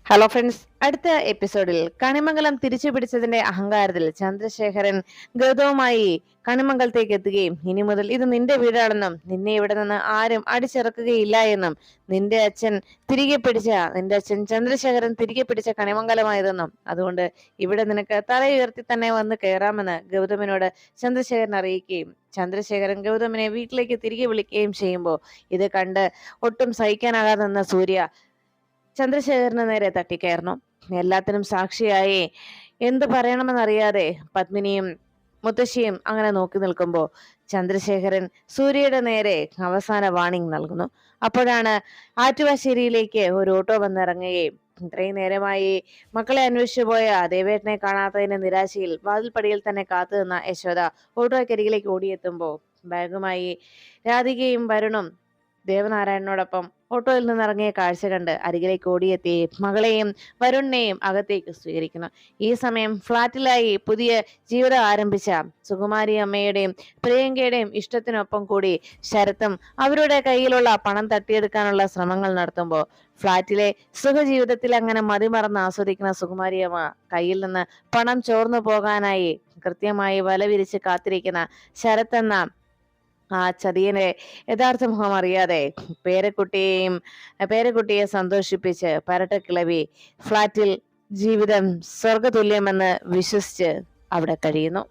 Hello friends, അടുത്ത എപ്പിസോഡിൽ കണിമംഗലം തിരിച്ചു പിടിച്ചതിന്റെ അഹങ്കാരത്തിൽ ചന്ദ്രശേഖരൻ ഗൗതവുമായി കണിമംഗലത്തേക്ക് എത്തുകയും ഇനി മുതൽ ഇത് നിന്റെ വീടാണെന്നും നിന്നെ ഇവിടെ നിന്ന് ആരും അടിച്ചിറക്കുകയില്ല എന്നും നിന്റെ അച്ഛൻ ചന്ദ്രശേഖരൻ തിരികെ പിടിച്ച കണിമംഗലമായതെന്നും അതുകൊണ്ട് ഇവിടെ നിനക്ക് തലയുയർത്തി തന്നെ വന്ന് കയറാമെന്ന് ഗൗതമിനോട് ചന്ദ്രശേഖരൻ അറിയിക്കുകയും ചന്ദ്രശേഖരൻ ഗൗതമിനെ വീട്ടിലേക്ക് തിരികെ വിളിക്കുകയും ചെയ്യുമ്പോൾ ഇത് കണ്ട് ഒട്ടും സഹിക്കാനാകാതെ നിന്ന സൂര്യ ചന്ദ്രശേഖരന് നേരെ തട്ടിക്കയറുന്നു. എല്ലാത്തിനും സാക്ഷിയായി എന്ത് പറയണമെന്നറിയാതെ പത്മിനിയും മുത്തശ്ശിയും അങ്ങനെ നോക്കി നിൽക്കുമ്പോൾ ചന്ദ്രശേഖരൻ സൂര്യയുടെ നേരെ അവസാന വാണിംഗ് നൽകുന്നു. അപ്പോഴാണ് ആറ്റുവാശ്ശേരിയിലേക്ക് ഒരു ഓട്ടോ വന്നിറങ്ങുകയും ഇത്രയും നേരമായി മക്കളെ അന്വേഷിച്ചു പോയ ദേവേട്ടനെ കാണാത്തതിന്റെ നിരാശയിൽ വാതിൽപ്പടിയിൽ തന്നെ കാത്തു നിന്ന യശോദ ഓട്ടോയ്ക്കരികിലേക്ക് ഓടിയെത്തുമ്പോൾ ബാഗുമായി രാധികയും വരുണും ദേവനാരായണനോടൊപ്പം ഓട്ടോയിൽ നിന്നിറങ്ങിയ കാഴ്ച കണ്ട് അരികിലേക്ക് ഓടിയെത്തി മകളെയും വരുണിനെയും അകത്തേക്ക് സ്വീകരിക്കുന്നു. ഈ സമയം ഫ്ളാറ്റിലായി പുതിയ ജീവിതം ആരംഭിച്ച സുകുമാരി അമ്മയുടെയും പ്രിയങ്കയുടെയും ഇഷ്ടത്തിനൊപ്പം കൂടി ശരത്തും അവരുടെ കയ്യിലുള്ള പണം തട്ടിയെടുക്കാനുള്ള ശ്രമങ്ങൾ നടത്തുമ്പോൾ ഫ്ളാറ്റിലെ സുഖജീവിതത്തിൽ അങ്ങനെ മതിമറന്ന് ആസ്വദിക്കുന്ന സുകുമാരി അമ്മ കയ്യിൽ നിന്ന് പണം ചോർന്നു പോകാനായി കൃത്യമായി വല വിരിച്ച് കാത്തിരിക്കുന്ന ശരത്ത് എന്ന ആ ചതിയനെ യഥാർത്ഥ മുഖം അറിയാതെ പേരക്കുട്ടിയെ സന്തോഷിപ്പിച്ച് പരട്ടക്കിളവി ഫ്ളാറ്റിൽ ജീവിതം സ്വർഗതുല്യമെന്ന് വിശ്വസിച്ച് അവിടെ കഴിയുന്നു.